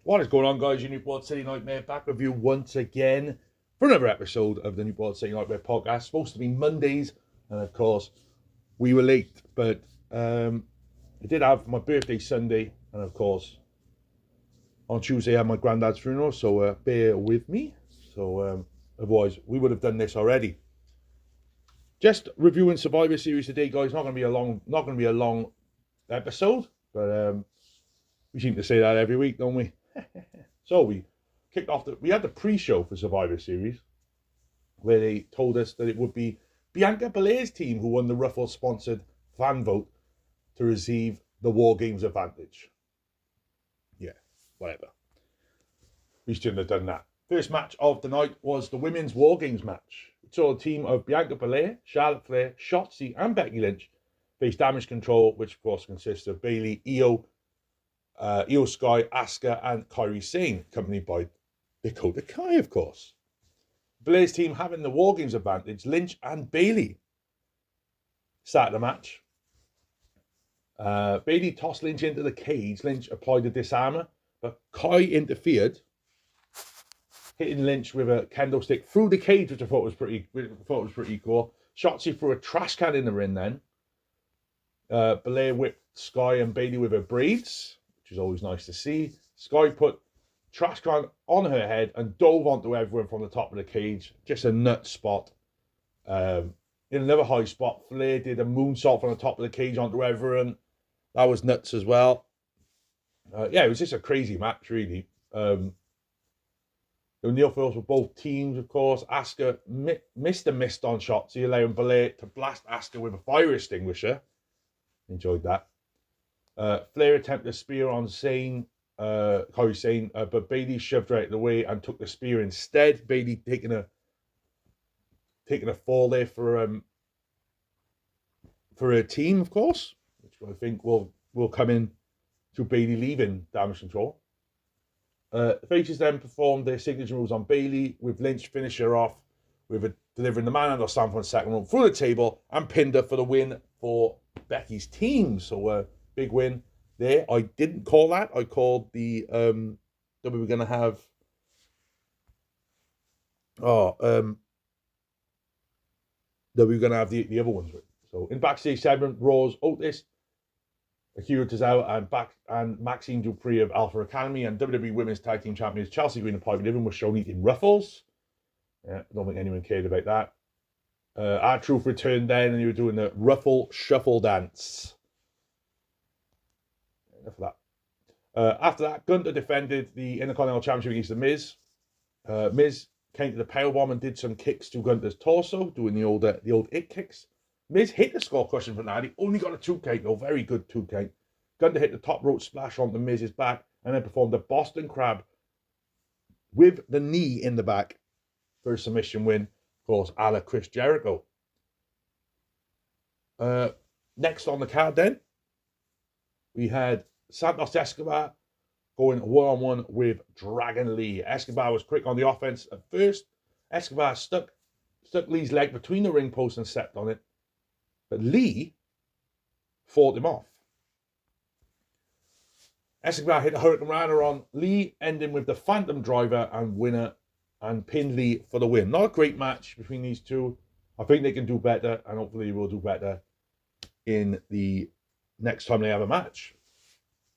What is going on, guys? Your Newport City Nightmare back with you once again for another episode of the Newport City Nightmare podcast. Supposed to be Mondays, and of course, we were late, but I did have my birthday Sunday, and of course, on Tuesday I had my granddad's funeral, so bear with me. So otherwise, we would have done this already. Just reviewing Survivor Series today, guys. Not going to be a long episode, but we seem to say that every week, don't we? So we kicked off. We had the pre-show for Survivor Series, where they told us that it would be Bianca Belair's team who won the Ruffle-sponsored fan vote to receive the War Games advantage. Yeah, whatever. We shouldn't have done that. First match of the night was the Women's War Games match. It saw a team of Bianca Belair, Charlotte Flair, Shotzi, and Becky Lynch face Damage Control, which of course consists of Bayley, Io Sky, Asuka, and Kairi Sane, accompanied by Dakota Kai, of course. Blair's team having the War Games advantage, Lynch and Bayley started the match. Bayley tossed Lynch into the cage. Lynch applied a disarmer, but Kai interfered, hitting Lynch with a kendo stick through the cage, which I thought was pretty cool. Shotzi threw a trash can in the ring then. Belair whipped Sky and Bayley with her braids, which is always nice to see. Sky put trash can on her head and dove onto everyone from the top of the cage. Just a nut spot. In another high spot, Flair did a moonsault from the top of the cage onto everyone. That was nuts as well. Yeah, it was just a crazy match, really. O'Neal Phillips for both teams, of course. Asuka missed on Shotzi, allowing Belair to blast Asuka with a fire extinguisher. Enjoyed that. Flair attempted a spear on Kairi Sane, but Bayley shoved her out of the way and took the spear instead. Bayley taking a fall there for her team, of course, which I think will come in to Bayley leaving Damage Control. The Faces then performed their signature moves on Bayley, with Lynch finish her off with delivering the manhandle slam from the second rope through the table and pinned her for the win for Becky's team. So big win there. I didn't call that. I called the that we were going to have that we were going to have the other ones with. So in backstage segment, Raw's Otis, Akira Tozawa, and Maxine Dupree of Alpha Academy and WWE Women's Tag Team Champions Chelsea Green and Piper Niven were shown eating Ruffles. Yeah, I don't think anyone cared about that. R-Truth returned then, and he was doing the Ruffle Shuffle dance. Enough of that. After that, Gunther defended the Intercontinental Championship against The Miz. Miz came to the powerbomb and did some kicks to Gunther's torso, doing the old it kicks. Miz hit the skull crushing from that. He only got a 2K, though. Very good 2K. Gunther hit the top rope splash onto Miz's back and then performed a Boston Crab with the knee in the back for a submission win, of course, a la Chris Jericho. Next on the card then, we had Santos Escobar going one-on-one with Dragon Lee. Escobar was quick on the offense at first. Escobar stuck Lee's leg between the ring post and stepped on it, but Lee fought him off. Escobar hit a Hurricane Rana on Lee, ending with the Phantom Driver and winner, and pinned Lee for the win. Not a great match between these two. I think they can do better, and hopefully they will do better in the next time they have a match.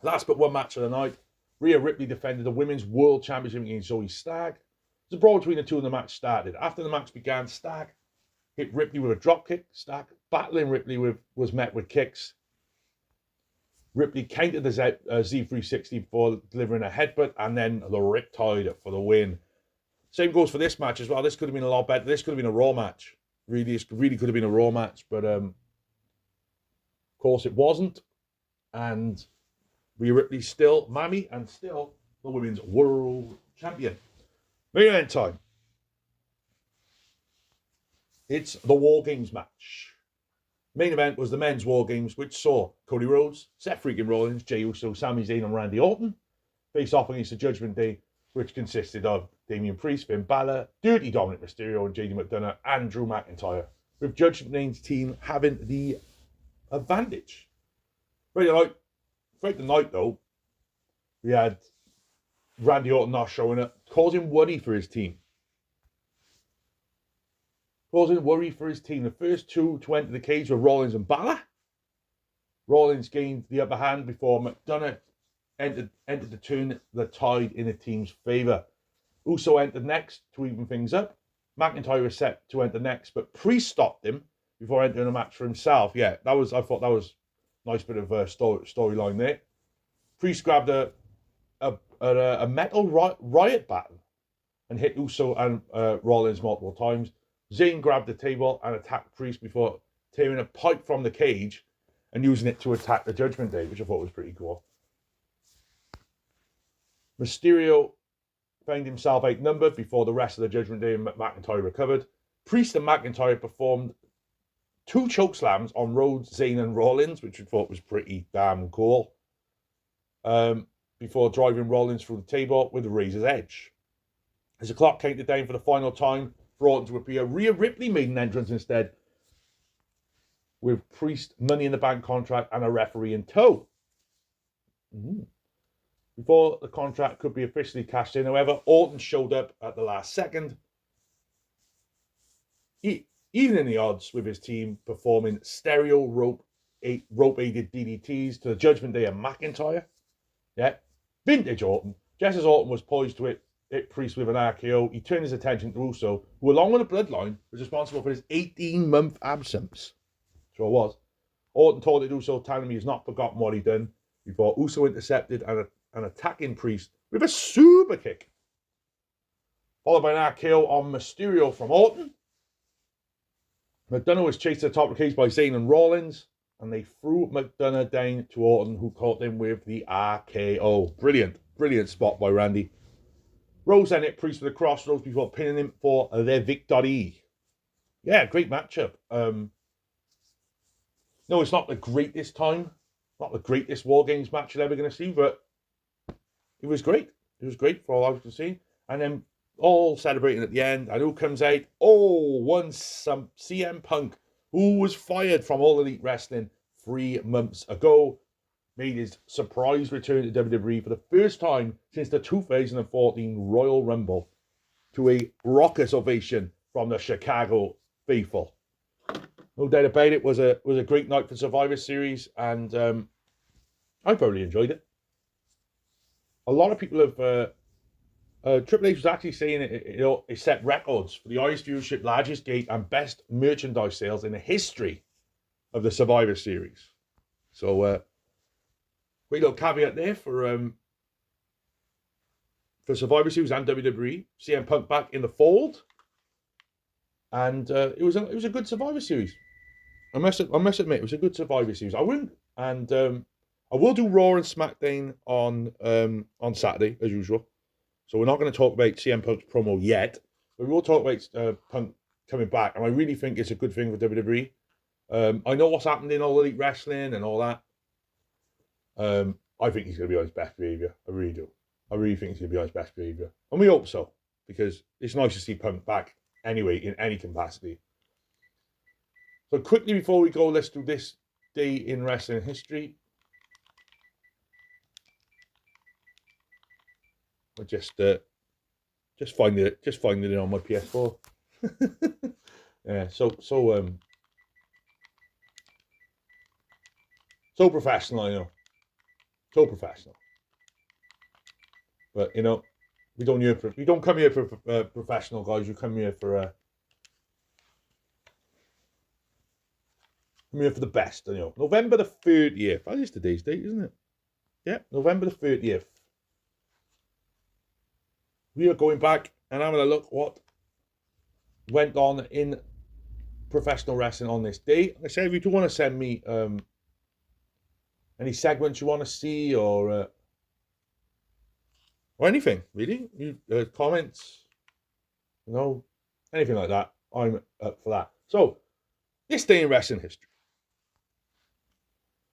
Last but one match of the night, Rhea Ripley defended the Women's World Championship against Zoe Stagg. It was a brawl between the two and the match started. After the match began, Stagg hit Ripley with a drop kick. Stagg battling Ripley was met with kicks. Ripley countered the Z360 before delivering a headbutt and then the Riptide for the win. Same goes for this match as well. This could have been a lot better. This could have been a Raw match. Really could have been a Raw match, but of course it wasn't. And Rhea Ripley's still Mammy and still the Women's World Champion. Main event time. It's the War Games match. Main event was the Men's War Games, which saw Cody Rhodes, Seth freaking Rollins, Jey Uso, Sami Zayn, and Randy Orton face off against the Judgment Day, which consisted of Damian Priest, Finn Balor, Dirty Dominic Mysterio, and JD McDonough, and Drew McIntyre, with Judgment Day's team having the advantage. Throughout the night, though, we had Randy Orton not showing up, causing worry for his team. The first two to enter the cage were Rollins and Balor. Rollins gained the upper hand before McDonough entered to turn the tide in the team's favour. Uso entered next to even things up. McIntyre was set to enter next, but Priest stopped him before entering a match for himself. Yeah, I thought that was a nice bit of a storyline there. Priest grabbed a metal riot baton and hit Uso and Rollins multiple times. Zayn grabbed the table and attacked Priest before tearing a pipe from the cage and using it to attack the Judgment Day, which I thought was pretty cool. Mysterio found himself outnumbered before the rest of the Judgment Day and McIntyre recovered. Priest and McIntyre performed 2 chokeslams on Rhodes, Zayn and Rollins, which I thought was pretty damn cool, before driving Rollins through the table with a razor's edge. As the clock counted down for the final time, for Orton to appear, Rhea Ripley made an entrance instead, with Priest, Money in the Bank contract, and a referee in tow. Before the contract could be officially cashed in, however, Orton showed up at the last second, evening the odds with his team performing stereo rope-aided DDTs to the Judgment Day and McIntyre. Yeah, vintage Orton. Just as Orton was poised to hit Priest with an RKO, he turned his attention to Uso, who along with the Bloodline was responsible for his 18-month absence. Sure was. Orton told it Uso, telling him he's not forgotten what he'd done, before Uso intercepted and attacking Priest with a super kick, followed by an RKO on Mysterio from Orton. McDonough was chased to the top of the cage by Zayn and Rollins, and they threw McDonough down to Orton, who caught him with the RKO. Brilliant spot by Randy. Rose then hit Priest with a crossroads before pinning him for their victory. Yeah, great matchup. No, it's not the greatest War Games match you're ever going to see, but it was great. It was great for all I was to see. And then all celebrating at the end. And who comes out? Some CM Punk, who was fired from All Elite Wrestling 3 months ago, made his surprise return to WWE for the first time since the 2014 Royal Rumble, to a raucous ovation from the Chicago faithful. No doubt about it, was a great night for Survivor Series, and I thoroughly enjoyed it. A lot of people have Triple H was actually saying it set records for the highest viewership, largest gate, and best merchandise sales in the history of the Survivor Series. So, great little caveat there for Survivor Series and WWE. CM Punk back in the fold, and it was a good Survivor Series. I must admit, it was a good Survivor Series. I will do Raw and SmackDown on Saturday as usual. So we're not going to talk about CM Punk's promo yet, but we will talk about Punk coming back, and I really think it's a good thing for WWE. I know what's happened in All Elite Wrestling and all that. I think he's going to be on his best behaviour. I really do. I really think he's going to be on his best behaviour. And we hope so, because it's nice to see Punk back anyway, in any capacity. So quickly before we go, let's do this day in wrestling history. I just find it on my PS4. Yeah, so professional, I know. So professional. But you know, we don't come here for professional guys. You come here for the best. You know, November the 30th. That is today's date, isn't it? Yeah, November the 30th. We are going back and having a look what went on in professional wrestling on this day. Like I say, if you do want to send me any segments you want to see, or anything really, comments, you know, anything like that, I'm up for that. So, this day in wrestling history.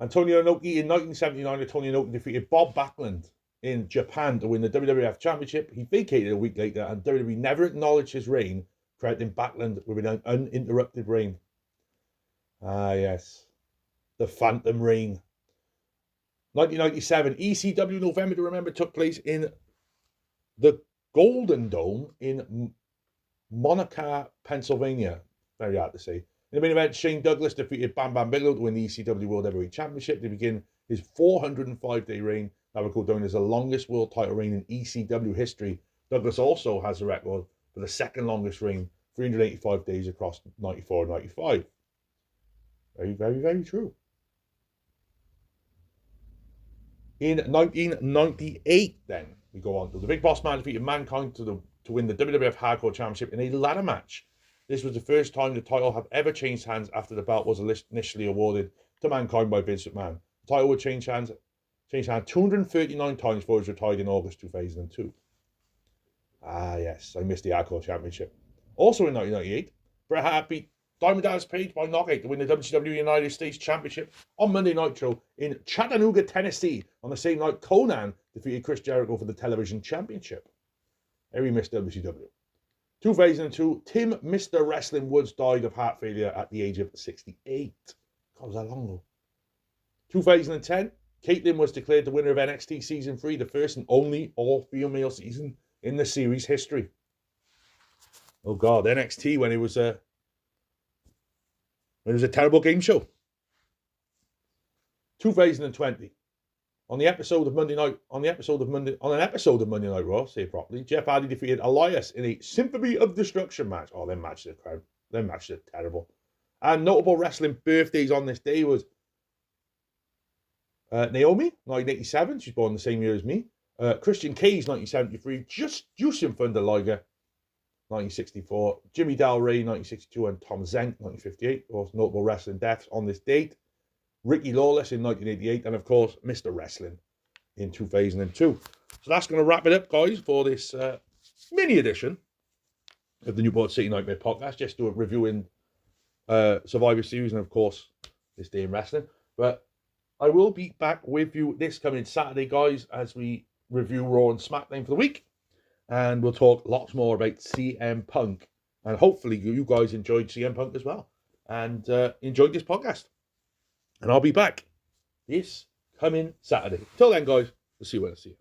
Antonio Inoki in 1979, Antonio Inoki defeated Bob Backlund in Japan to win the WWF Championship. He vacated a week later, and WWE never acknowledged his reign, crediting Backlund with an uninterrupted reign. Ah, yes. The Phantom Reign. 1997, ECW November to Remember took place in the Golden Dome in Monaca, Pennsylvania. Very hard to say. In the main event, Shane Douglas defeated Bam Bam Bigelow to win the ECW World Heavyweight Championship to begin his 405-day reign that will go down as the longest world title reign in ECW history. Douglas also has a record for the second longest reign, 385 days across 94 and 95. Very, very, very true. In 1998, then, we go on to the Big Boss Man defeated Mankind to win the WWF Hardcore Championship in a ladder match. This was the first time the title had ever changed hands after the belt was initially awarded to Mankind by Vince McMahon. The title would change hands 239 times before it was retired in August 2002. Ah, yes, I missed the Hardcore Championship. Also in 1998, Bret Hart beat Diamond Dallas Page by knockout to win the WCW United States Championship on Monday Nitro in Chattanooga, Tennessee. On the same night, Conan defeated Chris Jericho for the Television Championship. Every missed WCW. 2002, Tim Mr. Wrestling Woods died of heart failure at the age of 68. God, was that long ago? 2010, Caitlyn was declared the winner of NXT Season 3, the first and only all-female season in the series history. Oh God, NXT when it was a terrible game show. 2020, on an episode of Monday Night Raw, say it properly, Jeff Hardy defeated Elias in a Symphony of Destruction match. Oh, them matches are terrible. And notable wrestling birthdays on this day was Naomi, 1987. She's born the same year as me. Christian Cage, 1973. Justin Thunder Liger, 1964. Jimmy Del Rey, 1962. And Tom Zenk, 1958. Those notable wrestling deaths on this date. Ricky Lawless in 1988. And, of course, Mr. Wrestling in 2002. So that's going to wrap it up, guys, for this mini edition of the Newport City Nightmare podcast. Just do a review in Survivor Series and, of course, this day in wrestling. But I will be back with you this coming Saturday, guys, as we review Raw and SmackDown for the week. And we'll talk lots more about CM Punk. And hopefully you guys enjoyed CM Punk as well. And enjoyed this podcast. And I'll be back this coming Saturday. Till then, guys, we'll see you when I see you.